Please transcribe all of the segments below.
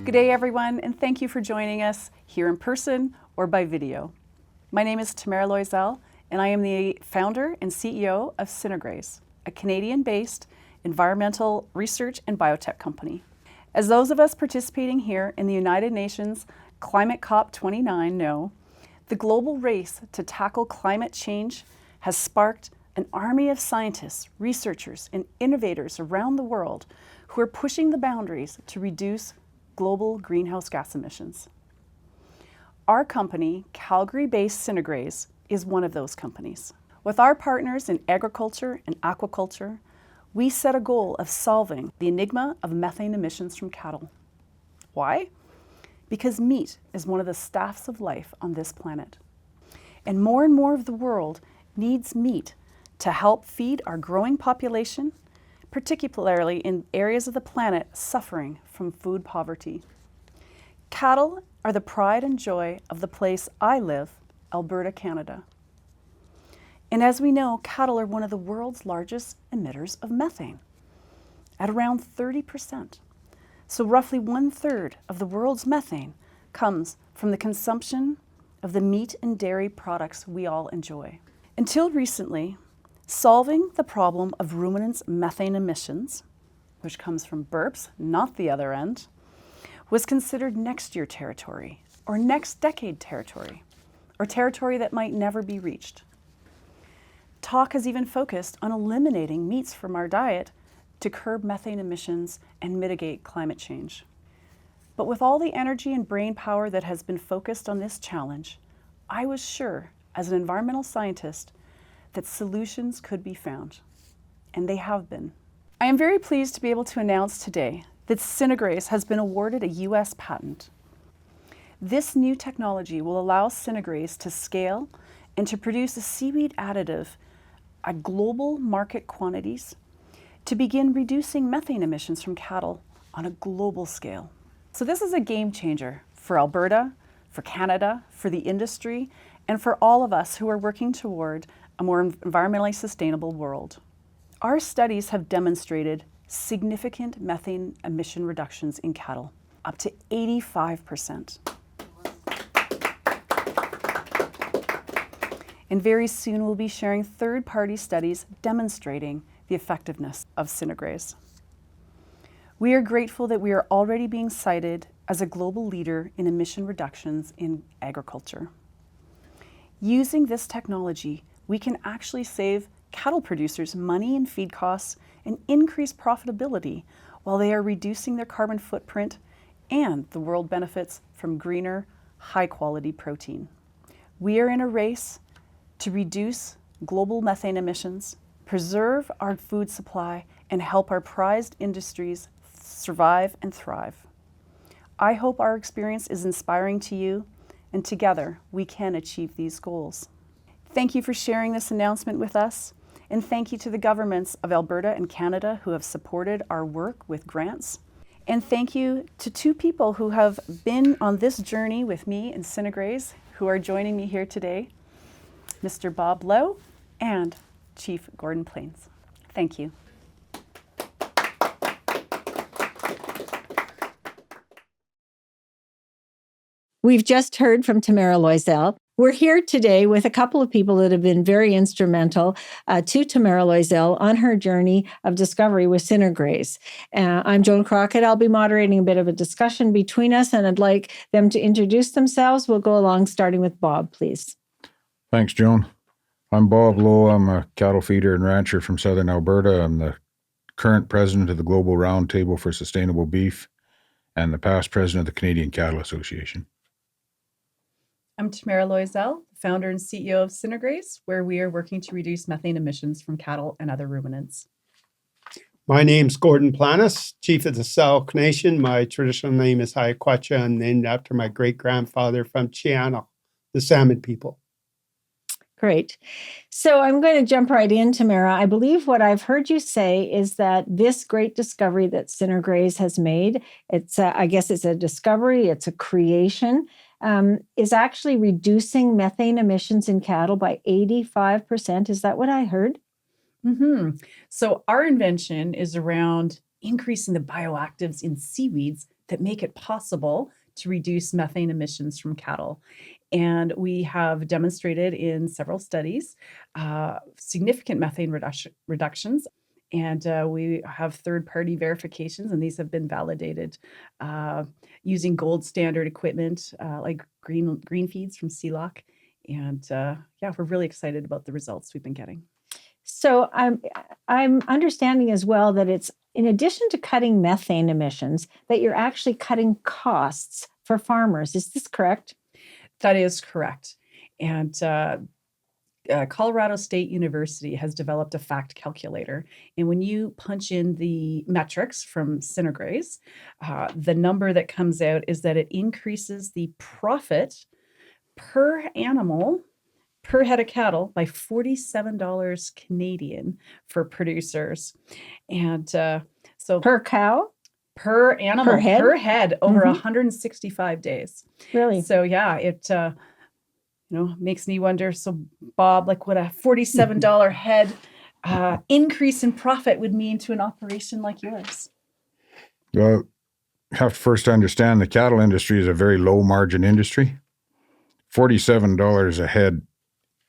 Good day, everyone, and thank you for joining us here in person or by video. My name is Tamara Loisel, and I am the founder and CEO of Synergraze, a Canadian-based environmental research and biotech company. As those of us participating here in the United Nations Climate COP 29 know, the global race to tackle climate change has sparked an army of scientists, researchers, and innovators around the world who are pushing the boundaries to reduce global greenhouse gas emissions. Our company, Calgary-based Synergraze, is one of those companies. With our partners in agriculture and aquaculture, we set a goal of solving the enigma of methane emissions from cattle. Why? Because meat is one of the staffs of life on this planet. And more of the world needs meat to help feed our growing population, particularly in areas of the planet suffering from food poverty. Cattle are the pride and joy of the place I live, Alberta, Canada. And as we know, cattle are one of the world's largest emitters of methane, at around 30%. So roughly 1/3 of the world's methane comes from the consumption of the meat and dairy products we all enjoy. Until recently, solving the problem of ruminants' methane emissions, which comes from burps, not the other end, was considered next year territory, or next decade territory, or territory that might never be reached. Talk has even focused on eliminating meats from our diet to curb methane emissions and mitigate climate change. But with all the energy and brain power that has been focused on this challenge, I was sure, as an environmental scientist, that solutions could be found, and they have been. I am very pleased to be able to announce today that Synergraze has been awarded a US patent. This new technology will allow Synergraze to scale and to produce a seaweed additive at global market quantities to begin reducing methane emissions from cattle on a global scale. So this is a game changer for Alberta, for Canada, for the industry, and for all of us who are working toward a more environmentally sustainable world. Our studies have demonstrated significant methane emission reductions in cattle, up to 85%. And very soon we'll be sharing third-party studies demonstrating the effectiveness of Synergraze. We are grateful that we are already being cited as a global leader in emission reductions in agriculture. Using this technology, we can actually save cattle producers money in feed costs and increase profitability while they are reducing their carbon footprint, and the world benefits from greener, high-quality protein. We are in a race to reduce global methane emissions, preserve our food supply, and help our prized industries survive and thrive. I hope our experience is inspiring to you, and together we can achieve these goals. Thank you for sharing this announcement with us, and thank you to the governments of Alberta and Canada who have supported our work with grants. And thank you to two people who have been on this journey with me in Synergraze, who are joining me here today, Mr. Bob Lowe and Chief Gordon Plains. Thank you. We've just heard from Tamara Loisel. We're here today with a couple of people that have been very instrumental to Tamara Loisel on her journey of discovery with Synergraze. I'm Joan Crockett. I'll be moderating a bit of a discussion between us, and I'd like them to introduce themselves. We'll go along starting with Bob, please. Thanks, Joan. I'm Bob Lowe. I'm a cattle feeder and rancher from southern Alberta. I'm the current president of the Global Roundtable for Sustainable Beef and the past president of the Canadian Cattle Association. I'm Tamara Loisel, founder and CEO of Synergraze, where we are working to reduce methane emissions from cattle and other ruminants. My name's Gordon Planis, chief of the Sauk Nation. My traditional name is Hiaquacha, and named after my great-grandfather from Chiano, the Salmon people. Great. So I'm going to jump right in, Tamara. I believe what I've heard you say is that this great discovery that Synergraze has made, I guess it's a discovery, it's a creation, is actually reducing methane emissions in cattle by 85%. Is that what I heard? So our invention is around increasing the bioactives in seaweeds that make it possible to reduce methane emissions from cattle. And we have demonstrated in several studies significant methane reductions. And we have third-party verifications, and these have been validated using gold standard equipment like green feeds from CLOC. And yeah, we're really excited about the results we've been getting. So I'm understanding as well that it's in addition to cutting methane emissions, that you're actually cutting costs for farmers. Is this correct? That is correct. And Colorado State University has developed a fact calculator. And when you punch in the metrics from Synergraze, the number that comes out is that it increases the profit per animal, per head of cattle, by $47 Canadian for producers. And so Per cow? per animal, Per head? over Mhm. 165 days. Really? So yeah, it makes me wonder. So Bob, like what a $47 head increase in profit would mean to an operation like yours. Well, you have to first understand the cattle industry is a very low margin industry. $47 a head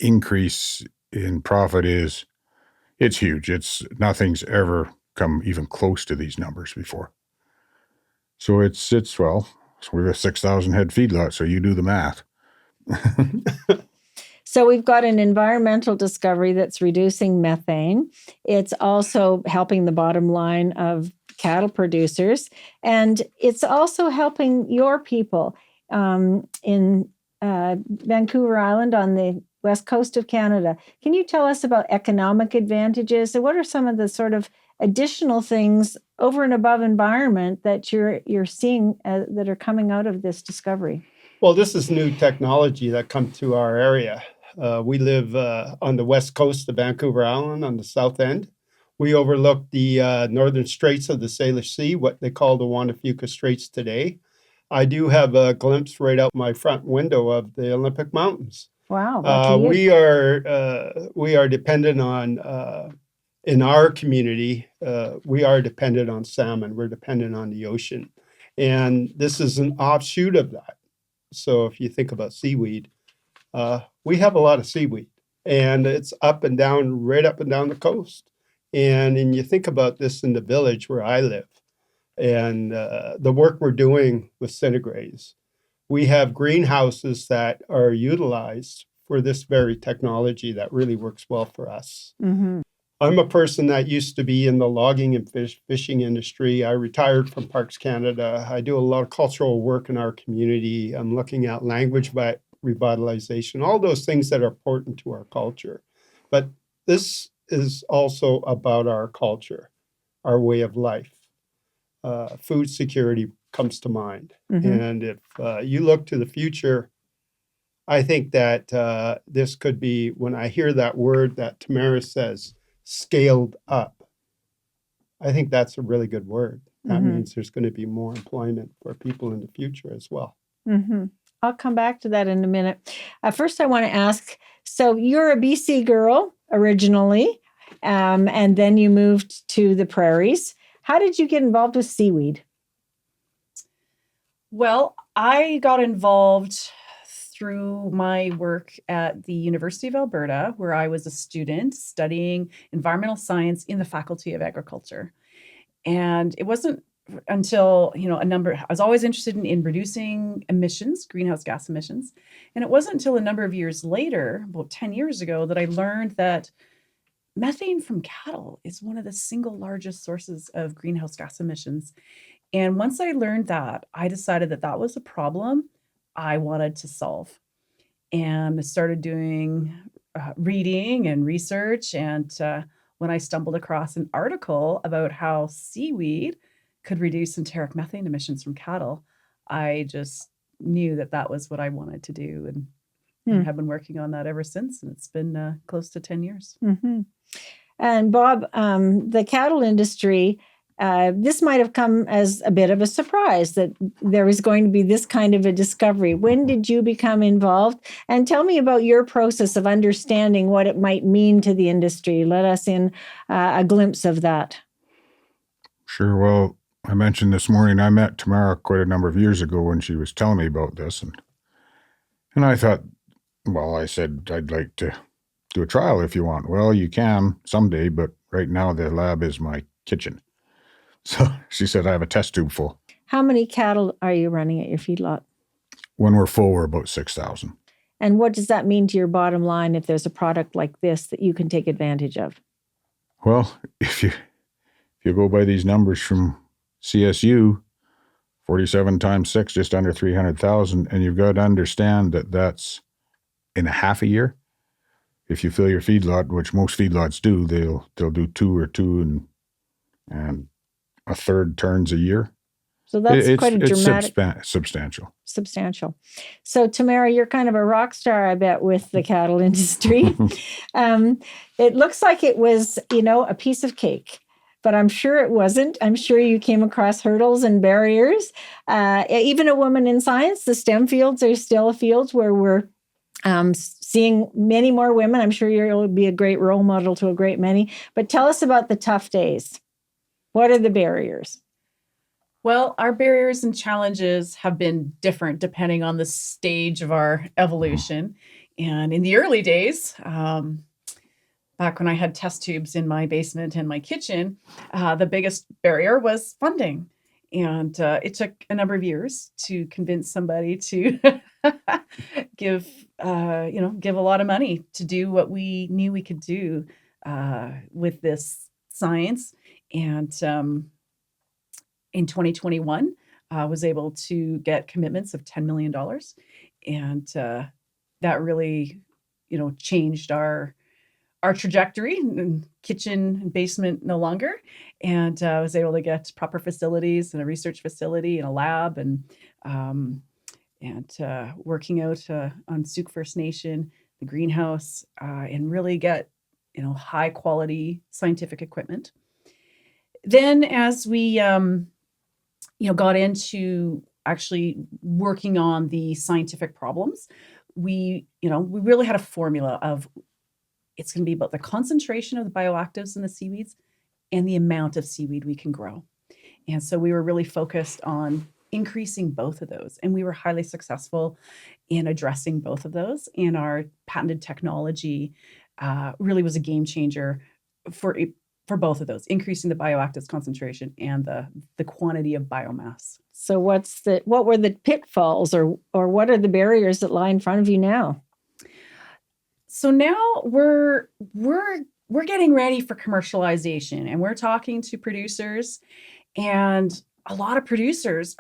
increase in profit it's huge. Nothing's ever come even close to these numbers before. So so we have a 6,000 head feedlot, so you do the math. So we've got an environmental discovery that's reducing methane. It's also helping the bottom line of cattle producers, and it's also helping your people in Vancouver Island on the west coast of Canada. Can you tell us about economic advantages, and what are some of the sort of additional things over and above environment that you're seeing that are coming out of this discovery? Well, this is new technology that come to our area. We live on the west coast of Vancouver Island on the south end. We overlook the northern straits of the Salish Sea, what they call the Juan de Fuca Straits today. I do have a glimpse right out my front window of the Olympic Mountains. Wow, lucky you. We are dependent on in our community. We are dependent on salmon. We're dependent on the ocean, and this is an offshoot of that. So if you think about seaweed, we have a lot of seaweed, and it's up and down, right up and down the coast. And you think about this in the village where I live, and the work we're doing with Synergraze. We have greenhouses that are utilized for this very technology that really works well for us. Mm-hmm. I'm a person that used to be in the logging and fishing industry. I retired from Parks Canada. I do a lot of cultural work in our community. I'm looking at language revitalization, all those things that are important to our culture. But this is also about our culture, our way of life. Food security comes to mind. Mm-hmm. And if you look to the future, I think that this could be, when I hear that word that Tamara says, scaled up, I think that's a really good word. That Mm-hmm. means there's going to be more employment for people in the future as well. Mm-hmm. I'll come back to that in a minute. First, I want to ask, so you're a BC girl originally, and then you moved to the prairies. How did you get involved with seaweed? Well, I got involved through my work at the University of Alberta, where I was a student studying environmental science in the Faculty of Agriculture. And it wasn't until, I was always interested in reducing emissions, greenhouse gas emissions. And it wasn't until a number of years later, about 10 years ago, that I learned that methane from cattle is one of the single largest sources of greenhouse gas emissions. And once I learned that, I decided that that was a problem I wanted to solve. And I started doing reading and research. And when I stumbled across an article about how seaweed could reduce enteric methane emissions from cattle, I just knew that that was what I wanted to do, and have been working on that ever since. And it's been close to 10 years. Mm-hmm. And Bob, the cattle industry, this might have come as a bit of a surprise that there was going to be this kind of a discovery. When did you become involved? And tell me about your process of understanding what it might mean to the industry. Let us in a glimpse of that. Sure. Well, I mentioned this morning I met Tamara quite a number of years ago when she was telling me about this, and I thought, well, I said I'd like to do a trial if you want. Well, you can someday, but right now the lab is my kitchen. So she said I have a test tube full. How many cattle are you running at your feedlot? When we're full, we're about 6,000. And what does that mean to your bottom line if there's a product like this that you can take advantage of? Well, if you go by these numbers from CSU, 47 times 6, just under 300,000, and you've got to understand that that's in a half a year. If you fill your feedlot, which most feedlots do, they'll do 2 and a third turns a year. So that's quite a dramatic. It's substantial. Substantial. So Tamara, you're kind of a rock star, I bet, with the cattle industry. It looks like it was, a piece of cake, but I'm sure it wasn't. I'm sure you came across hurdles and barriers. Even a woman in science, the STEM fields are still fields where we're seeing many more women. I'm sure you'll be a great role model to a great many. But tell us about the tough days. What are the barriers? Well, our barriers and challenges have been different depending on the stage of our evolution. And in the early days, back when I had test tubes in my basement and my kitchen, the biggest barrier was funding. And it took a number of years to convince somebody to give a lot of money to do what we knew we could do with this science. And in 2021, I was able to get commitments of $10 million. And that really, changed our trajectory. And kitchen and basement no longer. And I was able to get proper facilities and a research facility and a lab and working out on Souk First Nation, the greenhouse, and really get, high quality scientific equipment. Then as we, got into actually working on the scientific problems, we really had a formula of it's going to be about the concentration of the bioactives in the seaweeds and the amount of seaweed we can grow. And so we were really focused on increasing both of those. And we were highly successful in addressing both of those. And our patented technology really was a game changer for both of those, increasing the bioactives concentration and the quantity of biomass. So what were the pitfalls or what are the barriers that lie in front of you now? So now we're getting ready for commercialization, and we're talking to producers, and a lot of producers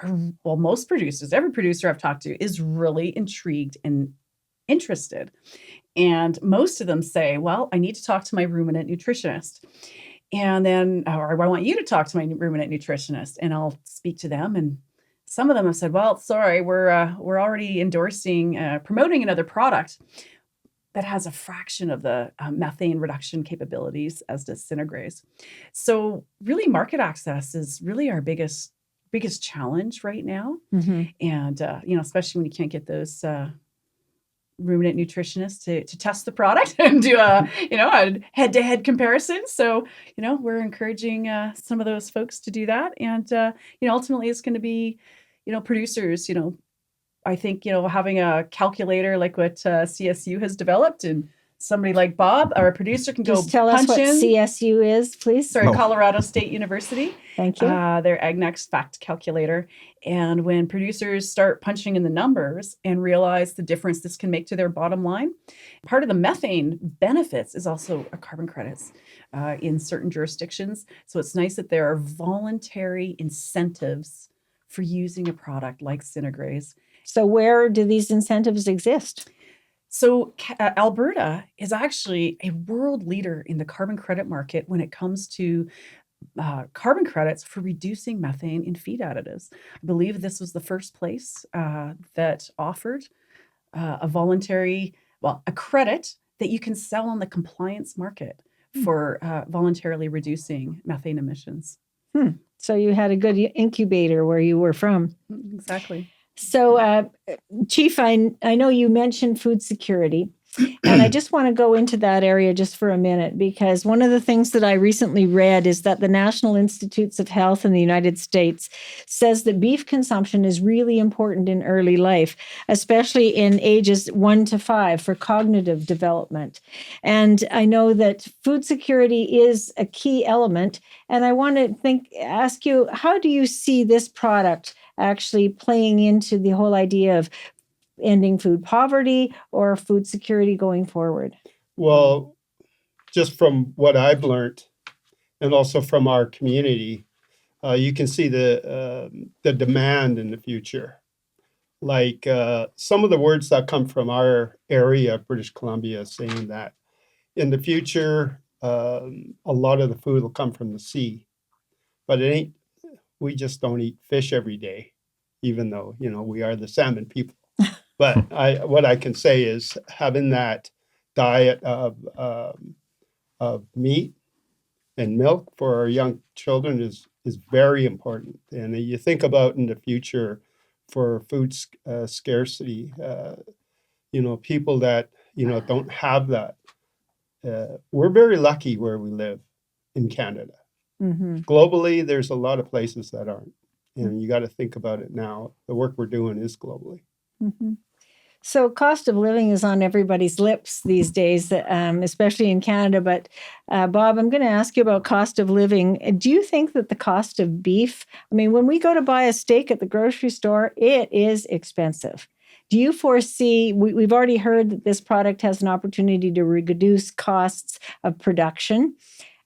most producers, every producer I've talked to is really intrigued and interested. And most of them say, well, I need to talk to my ruminant nutritionist. And then, or I want you to talk to my ruminant nutritionist, and I'll speak to them. And some of them have said, well, sorry, we're already promoting another product that has a fraction of the methane reduction capabilities as does Synergraze. So really market access is really our biggest challenge right now. Mm-hmm. And, especially when you can't get those ruminant nutritionists to test the product and do a head-to-head comparison. So, we're encouraging some of those folks to do that. And, ultimately it's going to be, producers, I think, having a calculator like what CSU has developed and somebody like Bob, our producer, can just tell us what CSU is, please. Sorry, Colorado State University. Thank you. Their AgNext fact calculator. And when producers start punching in the numbers and realize the difference this can make to their bottom line, part of the methane benefits is also carbon credits in certain jurisdictions. So it's nice that there are voluntary incentives for using a product like Synergraze. So where do these incentives exist? So Alberta is actually a world leader in the carbon credit market when it comes to carbon credits for reducing methane in feed additives. I believe this was the first place that offered a credit that you can sell on the compliance market for voluntarily reducing methane emissions. So you had a good incubator where you were from. Exactly. So, Chief, I know you mentioned food security. And I just want to go into that area just for a minute, because one of the things that I recently read is that the National Institutes of Health in the United States says that beef consumption is really important in early life, especially in ages 1 to 5 for cognitive development. And I know that food security is a key element. And I want to ask you, how do you see this product actually playing into the whole idea of ending food poverty or food security going forward? Well, just from what I've learned, and also from our community, you can see the demand in the future. Like some of the words that come from our area, British Columbia, saying that in the future, a lot of the food will come from the sea, but it ain't. We just don't eat fish every day, even though we are the salmon people. But what I can say is having that diet of meat and milk for our young children is very important. And you think about in the future for food scarcity, people that don't have that. We're very lucky where we live in Canada. Mm-hmm. Globally, there's a lot of places that aren't. And you got to think about it now. The work we're doing is globally. Mm-hmm. So cost of living is on everybody's lips these days, especially in Canada. But Bob, I'm going to ask you about cost of living. Do you think that the cost of beef, I mean, when we go to buy a steak at the grocery store, it is expensive. Do you foresee, we've already heard that this product has an opportunity to reduce costs of production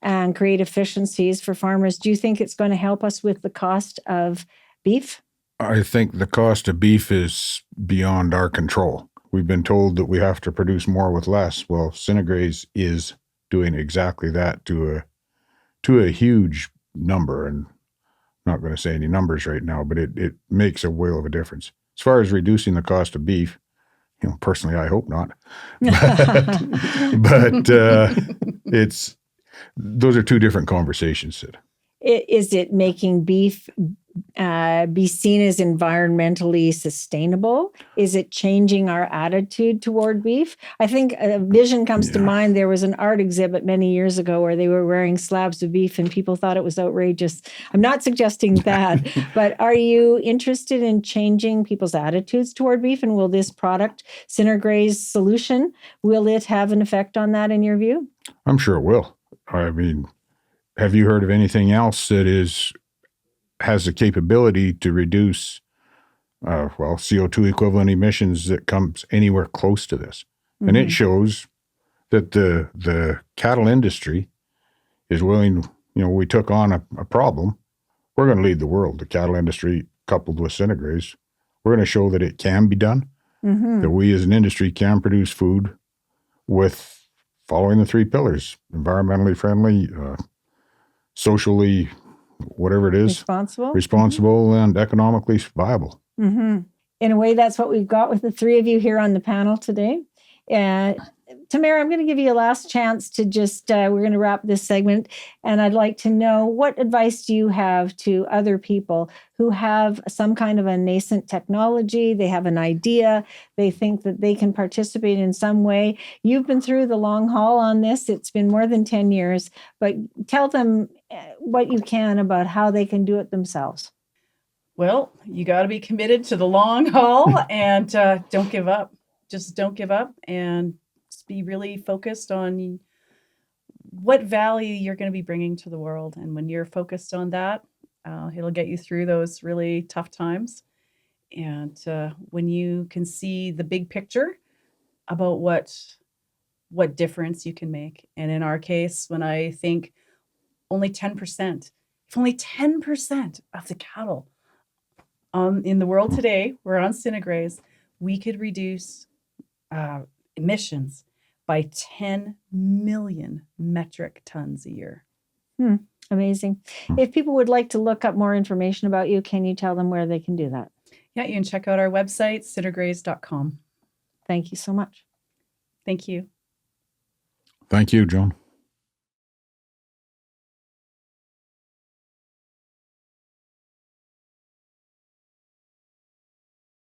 and create efficiencies for farmers. Do you think it's going to help us with the cost of beef? I think the cost of beef is beyond our control. We've been told that we have to produce more with less. Well, Synergraze is doing exactly that to a huge number. And I'm not going to say any numbers right now, but it makes a whale of a difference. As far as reducing the cost of beef, personally, I hope not. But those are two different conversations, Sid. Is it making beef be seen as environmentally sustainable? Is it changing our attitude toward beef? I think a vision comes to mind. There was an art exhibit many years ago where they were wearing slabs of beef and people thought it was outrageous. I'm not suggesting that, but are you interested in changing people's attitudes toward beef? And will this product, Synergraze solution, will it have an effect on that in your view? I'm sure it will. I mean, have you heard of anything else that has the capability to reduce, CO2 equivalent emissions that comes anywhere close to this? Mm-hmm. And it shows that the cattle industry is willing, we took on a problem. We're going to lead the world. The cattle industry, coupled with Synergraze, we're going to show that it can be done, that we as an industry can produce food with following the 3 pillars: environmentally friendly, socially, whatever it is, responsible and economically viable. Mm-hmm. In a way, that's what we've got with the 3 of you here on the panel today. Tamara, I'm going to give you a last chance to we're going to wrap this segment. And I'd like to know, what advice do you have to other people who have some kind of a nascent technology? They have an idea. They think that they can participate in some way. You've been through the long haul on this. It's been more than 10 years, but tell them what you can about how they can do it themselves. Well, you got to be committed to the long haul and don't give up. Just don't give up and be really focused on what value you're going to be bringing to the world. And when you're focused on that, it'll get you through those really tough times. And when you can see the big picture about what difference you can make. And in our case, when I think only 10%, if only 10% of the cattle in the world today were on Synergraze, we could reduce emissions by 10 million metric tons a year. Amazing. If people would like to look up more information about you, can you tell them where they can do that? Yeah, you can check out our website, synergraze.com. Thank you so much. Thank you. Thank you, Joan.